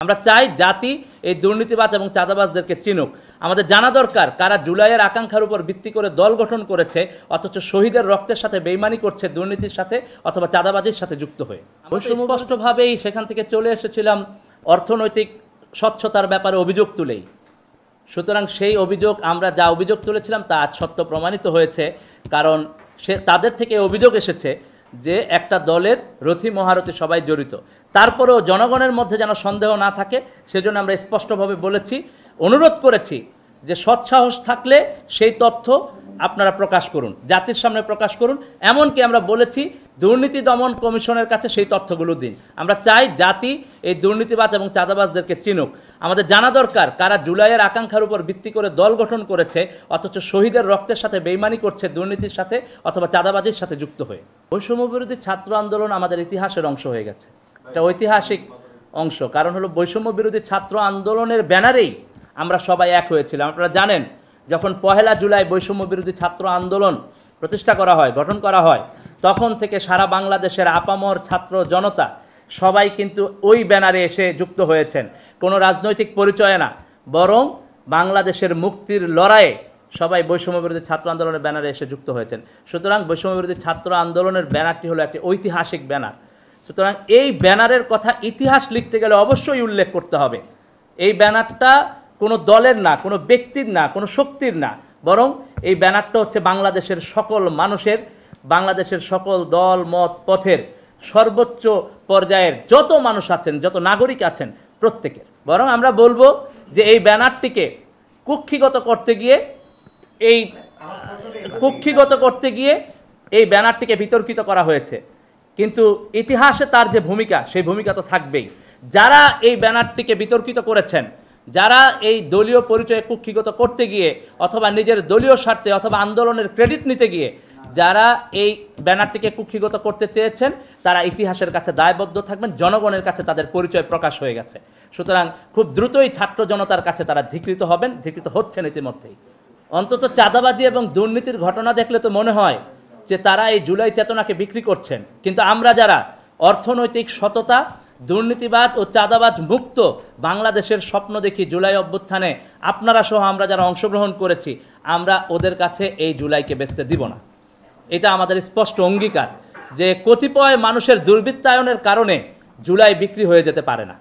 আমরা চাই জাতি এই দুর্নীতিবাজ এবং চাঁদাবাজদেরকে চিনুক। আমাদের জানা দরকার কারা জুলাইয়ের আকাঙ্ক্ষার উপর ভিত্তি করে দল গঠন করেছে অথচ শহীদের রক্তের সাথে বেইমানি করছে, দুর্নীতির সাথে অথবা চাঁদাবাজির সাথে যুক্ত হয়ে। স্পষ্টভাবেই সেখান থেকে চলে এসেছিলাম অর্থনৈতিক স্বচ্ছতার ব্যাপারে অভিযোগ তুলেই। সুতরাং সেই অভিযোগ, আমরা যা অভিযোগ তুলেছিলাম তা আজ সত্য প্রমাণিত হয়েছে। কারণ তাদের থেকে অভিযোগ এসেছে যে একটা দলের রথী মহারথী সবাই জড়িত। তারপরেও জনগণের মধ্যে যেন সন্দেহ না থাকে সেজন্য আমরা স্পষ্টভাবে বলেছি, অনুরোধ করেছি যে সৎসাহস থাকলে সেই তথ্য আপনারা প্রকাশ করুন, জাতির সামনে প্রকাশ করুন। এমনকি আমরা বলেছি দুর্নীতি দমন কমিশনের কাছে সেই তথ্যগুলো দিন। আমরা চাই জাতি এই দুর্নীতিবাজ এবং চাঁদাবাজদেরকে চিনুক। আমাদের জানা দরকার কারা জুলাইয়ের আকাঙ্ক্ষার উপর ভিত্তি করে দল গঠন করেছে অথচ শহীদের রক্তের সাথে বেইমানি করছে, দুর্নীতির সাথে অথবা চাঁদাবাজির সাথে যুক্ত হয়ে। বৈষম্য বিরোধী ছাত্র আন্দোলন আমাদের ইতিহাসের অংশ হয়ে গেছে, এটা ঐতিহাসিক অংশ। কারণ হলো বৈষম্য বিরোধী ছাত্র আন্দোলনের ব্যানারেই আমরা সবাই এক হয়েছিলাম। আপনারা জানেন যখন 1 জুলাই বৈষম্য বিরোধী ছাত্র আন্দোলন প্রতিষ্ঠা করা হয়, গঠন করা হয়, তখন থেকে সারা বাংলাদেশের আপামর ছাত্র জনতা সবাই কিন্তু ওই ব্যানারে এসে যুক্ত হয়েছেন। কোনো রাজনৈতিক পরিচয় না, বরং বাংলাদেশের মুক্তির লড়াইয়ে সবাই বৈষম্য বিরোধী ছাত্র আন্দোলনের ব্যানারে এসে যুক্ত হয়েছেন। সুতরাং বৈষম্য বিরোধী ছাত্র আন্দোলনের ব্যানারটি হলো একটি ঐতিহাসিক ব্যানার। সুতরাং এই ব্যানারের কথা ইতিহাস লিখতে গেলে অবশ্যই উল্লেখ করতে হবে। এই ব্যানারটা কোনো দলের না, কোনো ব্যক্তির না, কোনো শক্তির না, বরং এই ব্যানারটা হচ্ছে বাংলাদেশের সকল মানুষের, বাংলাদেশের সকল দল মত পথের সর্বোচ্চ পর্যায়ের যত মানুষ আছেন, যত নাগরিক আছেন প্রত্যেকের। বরং আমরা বলবো যে এই ব্যানারটিকে কুক্ষিগত করতে গিয়ে এই ব্যানারটিকে বিতর্কিত করা হয়েছে। কিন্তু ইতিহাসে তার যে ভূমিকা, সেই ভূমিকা তো থাকবেই। যারা এই ব্যানারটিকে বিতর্কিত করেছেন, যারা এই দলীয় পরিচয়ে কুক্ষিগত করতে গিয়ে অথবা নিজের দলীয় স্বার্থে অথবা আন্দোলনের ক্রেডিট নিতে গিয়ে যারা এই ব্যানারটিকে কুক্ষিগত করতে চেয়েছেন, তারা ইতিহাসের কাছে দায়বদ্ধ থাকবেন। জনগণের কাছে তাদের পরিচয় প্রকাশ হয়ে গেছে। সুতরাং খুব দ্রুতই ছাত্র জনতার কাছে তারা ধিকৃত হবেন, ধিকৃত হচ্ছেন ইতিমধ্যেই। অন্তত চাঁদাবাজি এবং দুর্নীতির ঘটনা দেখলে তো মনে হয় যে তারা এই জুলাই চেতনাকে বিক্রি করছেন। কিন্তু আমরা যারা অর্থনৈতিক সততা, দুর্নীতিবাজ ও চাঁদাবাজ মুক্ত বাংলাদেশের স্বপ্ন দেখি, জুলাই অভ্যুত্থানে আপনারা সহ আমরা যারা অংশগ্রহণ করেছি, আমরা ওদের কাছে এই জুলাইকে বেচতে দিব না। এটা আমাদের স্পষ্ট অঙ্গীকার যে কতিপয় মানুষের দুর্বৃত্তায়নের কারণে জুলাই বিক্রি হয়ে যেতে পারে না।